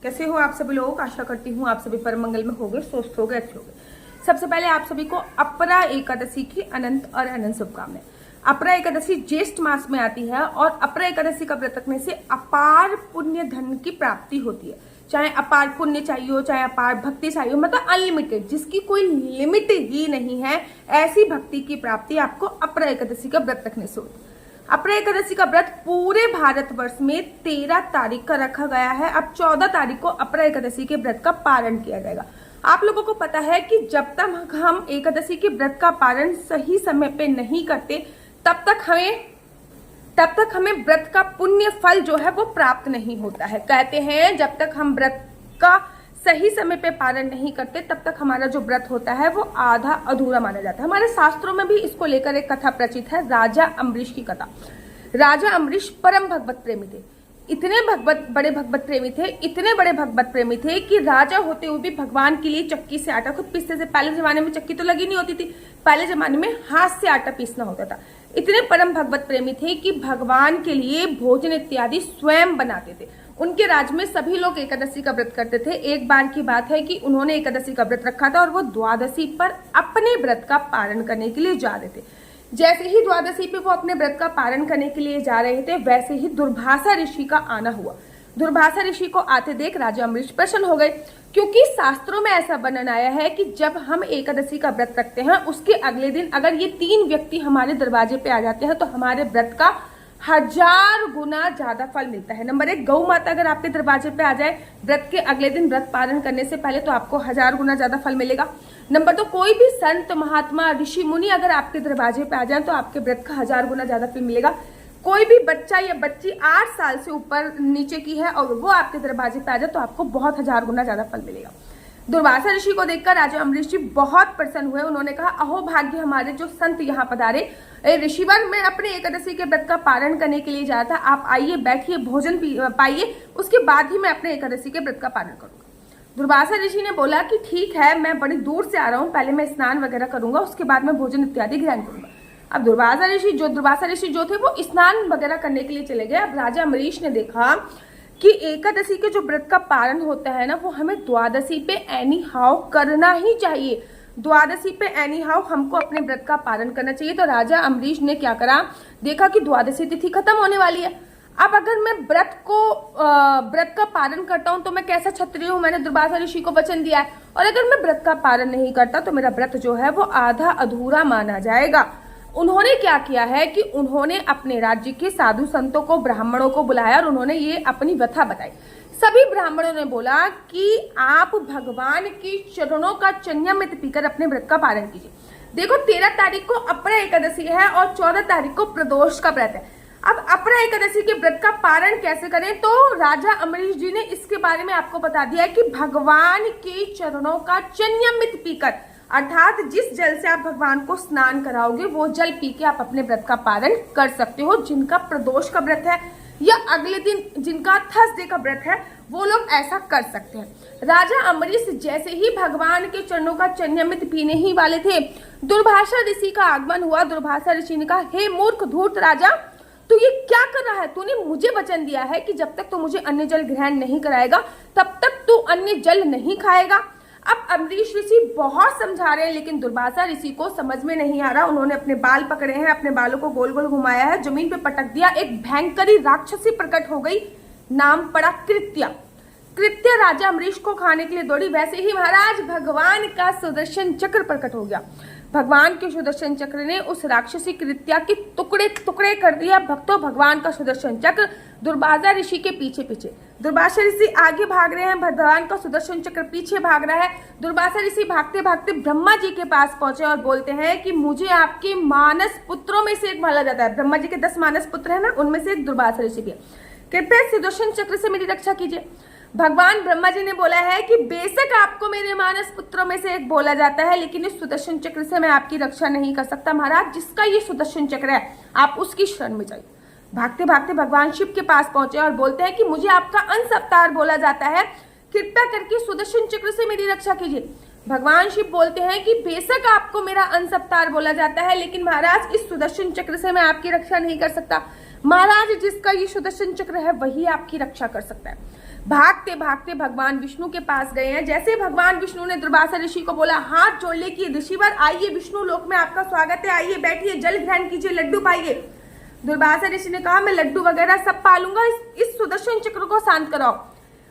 कैसे हो आप सभी लोग। आशा करती हूँ आप सभी परम मंगल में होंगे, स्वस्थ होंगे, अच्छे होंगे। सबसे पहले आप सभी को अपरा एकादशी की अनंत और अनंत शुभकामनाएं। अपरा एकादशी ज्येष्ठ मास में आती है और अपरा एकादशी का व्रत रखने से अपार पुण्य धन की प्राप्ति होती है। चाहे अपार पुण्य चाहिए हो, चाहे अपार भक्ति चाहिए हो, मतलब अनलिमिटेड, जिसकी कोई लिमिट ही नहीं है, ऐसी भक्ति की प्राप्ति आपको अपरा एकादशी का व्रत रखने से होती है। अपरा एकादशी का व्रत पूरे भारतवर्ष में 13 तारीख का रखा गया है। अब 14 तारीख को अपरा एकादशी के व्रत का पारण किया जाएगा। आप लोगों को पता है कि जब तक हम एकादशी के व्रत का पारण सही समय पे नहीं करते तब तक हमें व्रत का पुण्य फल जो है वो प्राप्त नहीं होता है। कहते हैं जब तक हम व्रत का सही समय पे पालन नहीं करते तब तक हमारा जो व्रत होता है वो आधा अधूरा माना जाता है। हमारे शास्त्रों में भी इसको लेकर एक कथा प्रचलित है, राजा अम्बरीश की कथा। राजा अम्बरीश परम भगवत प्रेमी थे, इतने बड़े भगवत प्रेमी थे कि राजा होते हुए भी भगवान के लिए चक्की से आटा खुद पीसते थे। पहले जमाने में चक्की तो लगी नहीं होती थी, पहले जमाने में हाथ से आटा पीसना होता था। इतने परम भगवत प्रेमी थे कि भगवान के लिए भोजन इत्यादि स्वयं बनाते थे। उनके राज्य में सभी लोग एकादशी का व्रत करते थे। एक बार की बात है कि उन्होंने एकादशी का व्रत रखा था और वो द्वादशी पर अपने व्रत का पारण करने के लिए जा रहे थे। जैसे ही द्वादशी पे वो अपने व्रत का पारण करने के लिए जा रहे थे, वैसे ही दुर्वासा ऋषि का आना हुआ। दुर्वासा ऋषि को आते देख राजा अम्बरीश प्रसन्न हो गए, क्योंकि शास्त्रों में ऐसा वर्णन आया है कि जब हम एकादशी का व्रत रखते हैं उसके अगले दिन अगर ये 3 व्यक्ति हमारे दरवाजे पे आ जाते हैं तो हमारे व्रत का 1000 गुना ज्यादा फल मिलता है। नंबर 1, गौ माता अगर आपके दरवाजे पे आ जाए व्रत के अगले दिन, व्रत पालन करने से पहले, तो आपको 1000 गुना ज्यादा फल मिलेगा। नंबर 2, कोई भी संत महात्मा ऋषि मुनि अगर आपके दरवाजे पे आ जाए तो आपके व्रत का 1000 गुना ज्यादा फल मिलेगा। कोई भी बच्चा या बच्ची 8 साल से ऊपर नीचे की है और वो आपके दरवाजे पे आ जाए तो आपको बहुत 1000 गुना ज्यादा फल मिलेगा। दुर्वासा ऋषि को देखकर राजा अम्बरीश जी बहुत प्रसन्न हुए। उन्होंने कहा, अहो भाग्य हमारे जो संत यहाँ पधारे। ऋषिवर, मैं अपने एकादशी के व्रत का पारण करने के लिए जा रहा था, आप आइए, बैठिए, भोजन पाइए, उसके बाद ही मैं अपने एकादशी के व्रत का पारण करूंगा। दुर्वासा ऋषि ने बोला कि ठीक है, मैं बड़ी दूर से आ रहा हूँ, पहले मैं स्नान वगैरह करूंगा, उसके बाद मैं भोजन इत्यादि ग्रहण करूंगा। अब दुर्वासा ऋषि जो थे वो स्नान वगैरह करने के लिए चले गए। अब राजा अम्बरीश ने देखा कि एकादशी के जो व्रत का पारण होता है ना, वो हमें द्वादशी पे एनी हाउ करना ही चाहिए। द्वादशी पे एनी हाउ हमको अपने व्रत का पारण करना चाहिए। तो राजा अम्बरीश ने क्या करा, देखा कि द्वादशी तिथि खत्म होने वाली है। अब अगर मैं व्रत का पारण करता हूं तो मैं कैसा क्षत्रिय हूं, मैंने दुर्वासा ऋषि को वचन दिया है, और अगर मैं व्रत का पारण नहीं करता तो मेरा व्रत जो है वो आधा अधूरा माना जाएगा। उन्होंने क्या किया है कि उन्होंने अपने राज्य के साधु संतों को, ब्राह्मणों को बुलाया और उन्होंने ये अपनी व्यथा बताई। सभी ब्राह्मणों ने बोला कि आप भगवान के चरणों का चन्यामृत पीकर अपने व्रत का पारण कीजिए। देखो, 13 तारीख को अपरा एकादशी है और 14 तारीख को प्रदोष का व्रत है। अब अपरा एकादशी के व्रत का पारण कैसे करें, तो राजा अम्बरीश जी ने इसके बारे में आपको बता दिया है कि भगवान के चरणों का चन्यामृत पीकर, अर्थात जिस जल से आप भगवान को स्नान कराओगे वो जल पी के आप अपने व्रत का पारण कर सकते हो। जिनका प्रदोष का व्रत है या अगले दिन जिनका थर्सडे का व्रत है वो लोग ऐसा कर सकते हैं। राजा अम्बरीश जैसे ही भगवान के चरणों का चन्यामृत पीने ही वाले थे, दुर्वासा ऋषि का आगमन हुआ। दुर्वासा ऋषि ने कहा, हे मूर्ख धूर्त राजा, तू ये क्या कर रहा है? तूने मुझे वचन दिया है कि जब तक तू मुझे अन्य जल ग्रहण नहीं कराएगा तब तक तू अन्य जल नहीं खाएगा। अब अम्बरीश ऋषि बहुत समझा रहे हैं लेकिन दुर्वासा ऋषि को समझ में नहीं आ रहा। उन्होंने अपने बाल पकड़े हैं, अपने बालों को गोल गोल घुमाया है, जमीन पे पटक दिया। एक भयंकरी राक्षसी प्रकट हो गई, नाम पड़ा कृत्या। कृत्या राजा अम्बरीश को खाने के लिए दौड़ी। वैसे ही महाराज भगवान का सुदर्शन चक्र प्रकट हो गया। भगवान के सुदर्शन चक्र ने उस राक्षसी कृत्या के टुकड़े टुकड़े कर दिया। भक्तों, भगवान का सुदर्शन चक्र दुर्वासा ऋषि के पीछे पीछे, दुर्वासा ऋषि आगे भाग रहे हैं, भगवान का सुदर्शन चक्र पीछे भाग रहा है। दुर्वासा ऋषि भागते भागते ब्रह्मा जी के पास पहुंचे और बोलते हैं कि मुझे आपके मानस पुत्रों में से एक माना जाता है। ब्रह्मा जी के 10 मानस पुत्र है ना, उनमें से एक दुर्वासा ऋषि भी है। कृपया सुदर्शन चक्र से मेरी रक्षा कीजिए। भगवान ब्रह्मा जी ने बोला है कि बेशक आपको मेरे मानस पुत्रों में से एक बोला जाता है, लेकिन इस सुदर्शन चक्र से मैं आपकी रक्षा नहीं कर सकता। महाराज, जिसका ये सुदर्शन चक्र है आप उसकी शरण में जाइए। भागते भागते भगवान शिव के पास पहुंचे और बोलते हैं कि मुझे आपका अंश अवतार बोला जाता है, कृपया करके सुदर्शन चक्र से मेरी रक्षा कीजिए। भगवान शिव बोलते हैं कि बेशक आपको मेरा अंश अवतार बोला जाता है, लेकिन महाराज इस सुदर्शन चक्र से मैं आपकी रक्षा नहीं कर सकता। महाराज, जिसका ये सुदर्शन चक्र है वही आपकी रक्षा कर सकता है। भागते भागते भगवान विष्णु के पास गए हैं। जैसे भगवान विष्णु ने दुर्वासा ऋषि को बोला, हाथ जोड़ ले कि ऋषिवर आइए, विष्णु लोक में आपका स्वागत है, आइए बैठिए, जल ग्रहण कीजिए, लड्डू पाइए। दुर्वासा ऋषि ने कहा, मैं लड्डू वगैरह सब पालूंगा, इस सुदर्शन चक्र को शांत कराओ।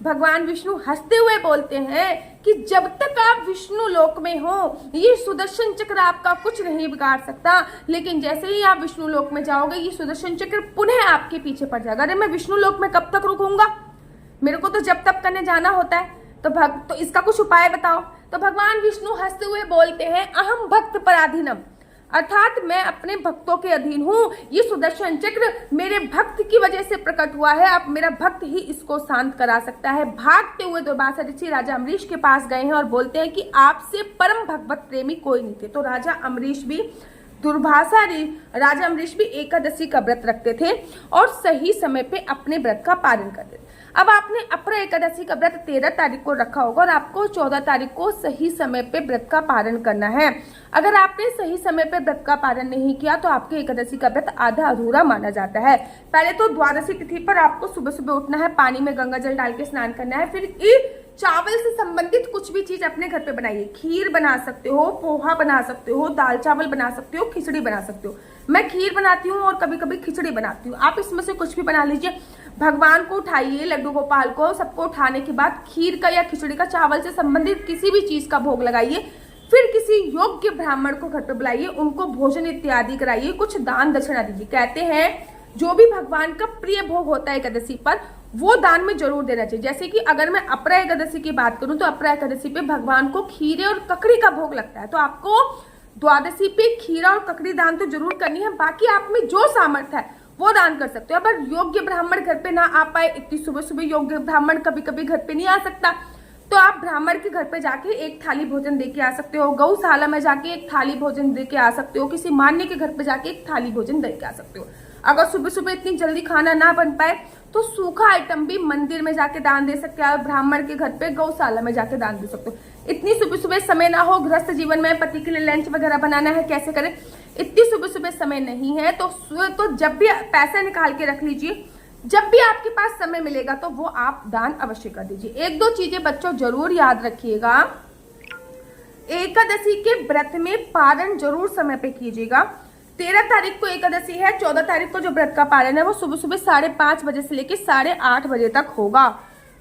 भगवान विष्णु हंसते हुए बोलते हैं कि जब तक आप विष्णु लोक में हो ये सुदर्शन चक्र आपका कुछ नहीं बिगाड़ सकता, लेकिन जैसे ही आप विष्णु लोक में जाओगे ये सुदर्शन चक्र पुनः आपके पीछे पड़ जाएगा। अरे मैं विष्णु लोक में कब तक रुकूंगा, मेरे को तो जब तक करने जाना होता है, तो इसका कुछ उपाय बताओ। तो भगवान विष्णु हंसते हुए बोलते हैं, अहम भक्त पराधीनम, अर्थात मैं अपने भक्तों के अधीन हूँ। ये सुदर्शन चक्र मेरे भक्त की वजह से प्रकट हुआ है, अब मेरा भक्त ही इसको शांत करा सकता है। भागते हुए दुर्वासा ऋषि राजा अम्बरीश के पास गए हैं और बोलते हैं कि आपसे परम भगवत प्रेमी कोई नहीं थे। तो राजा अम्बरीश भी एकादशी का व्रत रखते थे और सही समय पे अपने व्रत का पालन करते थे। अब आपने अपरा एकादशी का व्रत 13 तारीख को रखा होगा और आपको 14 तारीख को सही समय पे व्रत का पालन करना है। अगर आपने सही समय पे व्रत का पालन नहीं किया तो आपके एकादशी का व्रत आधा अधूरा माना जाता है। पहले तो द्वादशी तिथि पर आपको सुबह सुबह उठना है, पानी में गंगा जल डाल के स्नान करना है, फिर चावल से संबंधित कुछ भी चीज अपने घर पे बनाइए। खीर बना सकते हो, पोहा बना सकते हो, दाल चावल बना सकते हो, खिचड़ी बना सकते हो। मैं खीर बनाती हूँ और कभी कभी खिचड़ी बनाती हूँ, आप इसमें से कुछ भी बना लीजिए। भगवान को उठाइए, लड्डू गोपाल को, सबको उठाने के बाद खीर का या खिचड़ी का, चावल से संबंधित किसी भी चीज का भोग लगाइए। फिर किसी योग्य ब्राह्मण को घर पे बुलाइए, उनको भोजन इत्यादि कराइए, कुछ दान दक्षिणा दीजिए। कहते हैं जो भी भगवान का प्रिय भोग होता है एकादशी पर वो दान में जरूर देना चाहिए। जैसे कि अगर मैं अपरा एकादशी की बात करूं तो अपरा एकादशी पे भगवान को खीरे और ककड़ी का भोग लगता है, तो आपको द्वादशी पे खीरा और ककड़ी दान तो जरूर करनी है। बाकी आप में जो सामर्थ्य है वो दान कर सकते हो। अगर योग्य ब्राह्मण घर पे ना आ पाए, इतनी सुबह सुबह योग्य ब्राह्मण कभी कभी घर पे नहीं आ सकता, तो आप ब्राह्मण के घर पे जाके एक थाली भोजन दे के आ सकते हो, गौशाला में जाके एक थाली भोजन दे के आ सकते हो, किसी मान्य के घर पे जाके एक थाली भोजन दे के आ सकते हो। अगर सुबह सुबह इतनी जल्दी खाना ना बन पाए तो सूखा आइटम भी मंदिर में जाके दान दे सकते हो, ब्राह्मण के घर पे गौशाला में जाके दान दे सकते हो। इतनी सुबह सुबह समय ना हो, गृहस्थ जीवन में पति के लिए लंच वगैरह बनाना है, कैसे करें, इतनी सुबह सुबह समय नहीं है, तो जब भी पैसा निकाल के रख लीजिए, जब भी आपके पास समय मिलेगा तो वो आप दान अवश्य कर दीजिए। एक दो चीजें बच्चों जरूर याद रखिएगा, एकादशी के व्रत में पारण जरूर समय पे कीजिएगा। 13 तारीख को एकादशी है, 14 तारीख को जो व्रत का पारण है वो सुबह सुबह 5:30 बजे से लेके 8:30 बजे तक होगा।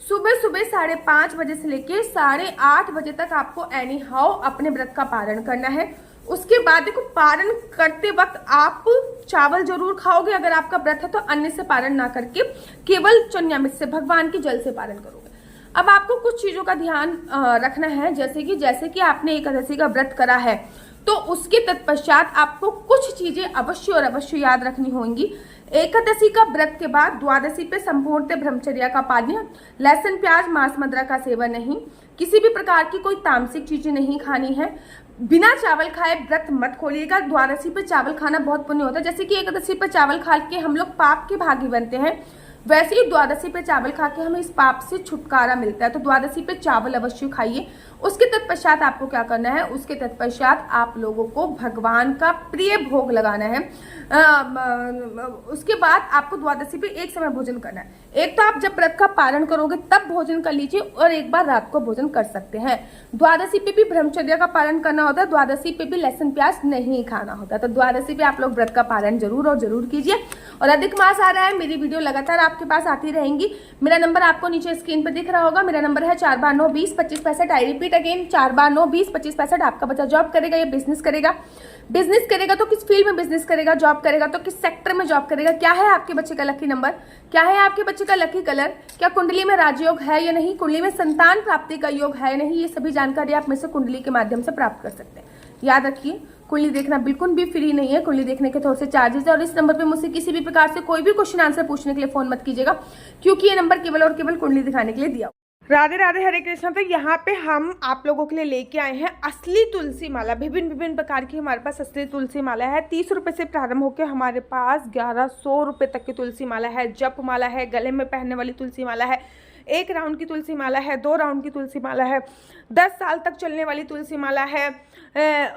सुबह सुबह 5:30 बजे से लेके 8:30 बजे तक आपको एनी हाउ अपने व्रत का पारण करना है। उसके बाद देखो, पारण करते वक्त आप चावल जरूर खाओगे, अगर आपका व्रत है तो अन्न से पारण ना करके केवल चन्यामृत से, भगवान की जल से पारण करोगे। अब आपको कुछ चीजों का ध्यान रखना है, जैसे कि आपने एकादशी का व्रत करा है तो उसके तत्पश्चात आपको कुछ चीजें अवश्य और अवश्य याद रखनी होंगी। एकादशी का व्रत के बाद द्वादशी पे संपूर्णतः ब्रह्मचर्य का पालन, लहसुन प्याज मांस मदिरा का सेवन नहीं, किसी भी प्रकार की कोई तामसिक चीजें नहीं खानी है, बिना चावल खाए व्रत मत खोलिएगा। द्वादशी पे चावल खाना बहुत पुण्य होता है, जैसे कि एकादशी पे चावल खा के हम लोग पाप के भागी बनते हैं, वैसे ही द्वादशी पे चावल खा के हमें इस पाप से छुटकारा मिलता है। तो द्वादशी पे चावल अवश्य खाइए। उसके तत्पश्चात आपको क्या करना है, उसके तत्पश्चात आप लोगों को भगवान का प्रिय भोग लगाना है। उसके बाद आपको द्वादशी पे एक समय भोजन करना है। एक तो आप जब व्रत का पारण करोगे तब भोजन कर लीजिए और एक बार रात को भोजन कर सकते हैं। द्वादशी पे भी ब्रह्मचर्य का पालन करना होता है, द्वादशी पे भी लहसुन प्याज नहीं खाना होता। तो द्वादशी पे आप लोग व्रत का पालन जरूर और जरूर कीजिए। और अधिक मास आ रहा है, मेरी वीडियो लगातार आपके पास आती रहेंगी। मेरा नंबर आपको नीचे स्क्रीन पर दिख रहा होगा, मेरा नंबर है 4/9-20-2565। I repeat again, 4/9-20-2565। आपका बच्चा जॉब करेगा या बिजनेस करेगा, बिजनेस करेगा तो किस फील्ड में बिजनेस करेगा, जॉब करेगा तो किस सेक्टर में जॉब करेगा, क्या है आपके बच्चे का लकी नंबर, क्या है आपके बच्चे का लकी कलर, क्या कुंडली में राजयोग है या नहीं, कुंडली में संतान प्राप्ति का योग है या नहीं, ये सभी जानकारी आप में से कुंडली के माध्यम से प्राप्त कर सकते हैं। याद रखिए, कुंडली देखना बिल्कुल भी फ्री नहीं है, कुंडली देखने के थोड़े से चार्जेस है। और इस नंबर पे मुझसे किसी भी प्रकार से कोई भी क्वेश्चन आंसर पूछने के लिए फोन मत कीजिएगा, क्योंकि ये नंबर केवल और केवल कुंडली दिखाने के लिए दिया। राधे राधे, हरे कृष्णा। तो यहाँ पे हम आप लोगों के लिए लेके आए हैं असली तुलसी माला। विभिन्न प्रकार की हमारे पास असली तुलसी माला है। 30 रुपए से प्रारंभ होकर हमारे पास 1100 रुपए तक की तुलसी माला है। जप माला है, गले में पहनने वाली तुलसी माला है, 1 राउंड की तुलसी माला है, 2 राउंड की तुलसी माला है, 10 साल तक चलने वाली तुलसी माला है,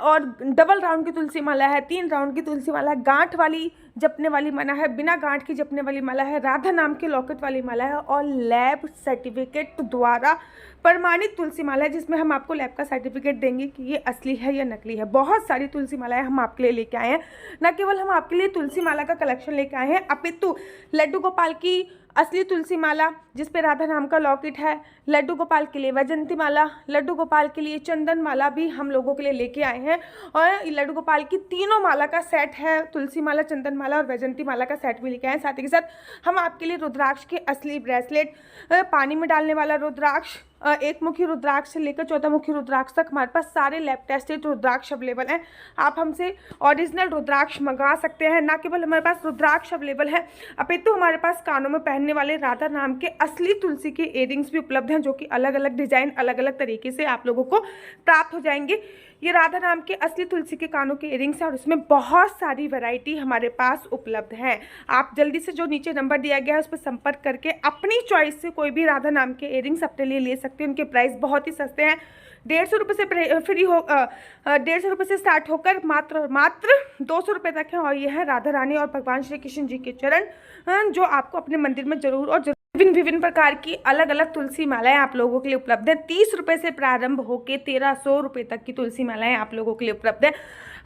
और डबल राउंड की तुलसी माला है, 3 राउंड की तुलसी माला है, गांठ वाली जपने वाली माला है, बिना गांठ की जपने वाली माला है, राधा नाम के लॉकेट वाली माला है, और लैब सर्टिफिकेट द्वारा प्रमाणित तुलसी माला है, जिसमें हम आपको लैब का सर्टिफिकेट देंगे कि ये असली है या नकली है। बहुत सारी तुलसी मालाएं हम आपके लिए लेके आए हैं। न केवल हम आपके लिए तुलसी माला का कलेक्शन लेके आए हैं, अपितु लड्डू गोपाल की असली तुलसी माला जिस पे राधा नाम का लॉकेट है, लड्डू गोपाल के लिए वैजंती माला, लड्डू गोपाल के लिए चंदन माला भी हम लोगों के लिए लेके आए हैं। और लड्डू गोपाल की तीनों माला का सेट है, तुलसी माला, चंदन माला और वैजंती माला का सेट भी लेके आए हैं। साथ ही के साथ हम आपके लिए रुद्राक्ष के असली ब्रेसलेट, पानी में डालने वाला रुद्राक्ष, 1 मुखी रुद्राक्ष से लेकर 14 मुखी रुद्राक्ष तक हमारे पास सारे लैब टेस्टेड रुद्राक्ष अवेलेबल हैं। आप हमसे ओरिजिनल रुद्राक्ष मंगा सकते हैं। ना केवल हमारे पास रुद्राक्ष अवेलेबल है, अपितु हमारे पास कानों में पहनने वाले राधा नाम के असली तुलसी के इयररिंग्स भी उपलब्ध हैं, जो कि अलग अलग डिजाइन, अलग अलग तरीके से आप लोगों को प्राप्त हो जाएंगे। ये राधा नाम के असली तुलसी के कानों के इयररिंग्स हैं और इसमें बहुत सारी वैरायटी हमारे पास उपलब्ध है। आप जल्दी से जो नीचे नंबर दिया गया है उस पर संपर्क करके अपनी चॉइस से कोई भी राधा नाम के इयररिंग्स अपने लिए ले सकते हैं। उनके प्राइस बहुत ही सस्ते हैं, 150 रुपये से फ्री हो 150 रुपये से स्टार्ट होकर मात्र 200 रुपये तक है। और ये है राधा रानी और भगवान श्री कृष्ण जी के चरण, जो आपको अपने मंदिर में जरूर और विभिन्न प्रकार की अलग अलग तुलसी मालाएं आप लोगों के लिए उपलब्ध है। 30 रुपये से प्रारंभ होकर 1300 रुपये तक की तुलसी मालाएं आप लोगों के लिए उपलब्ध है।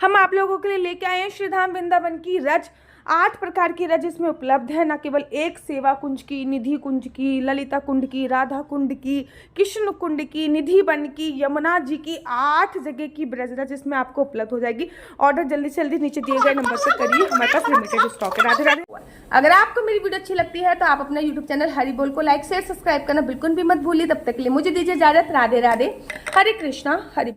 हम आप लोगों के लिए लेके आए हैं श्रीधाम वृंदावन की रज, 8 प्रकार की रज इसमें उपलब्ध है। न केवल एक सेवा कुंज की, निधि कुंज की, ललिता कुंड की, राधा कुंड की, कृष्ण कुंड की, निधि वन की, यमुना जी की, 8 जगह की ब्रज रज इसमें आपको उपलब्ध हो जाएगी। ऑर्डर जल्दी से जल्दी नीचे दिए गए नंबर पर करिए, हमारे पास लिमिटेड स्टॉक है। राधे राधे। अगर आपको मेरी वीडियो अच्छी लगती है तो आप अपना यूट्यूब चैनल हरि बोल को लाइक शेयर सब्सक्राइब करना बिल्कुल भी मत भूलिए। तब तक के लिए मुझे दीजिए इजाजत। राधे राधे, हरे कृष्णा, हरि।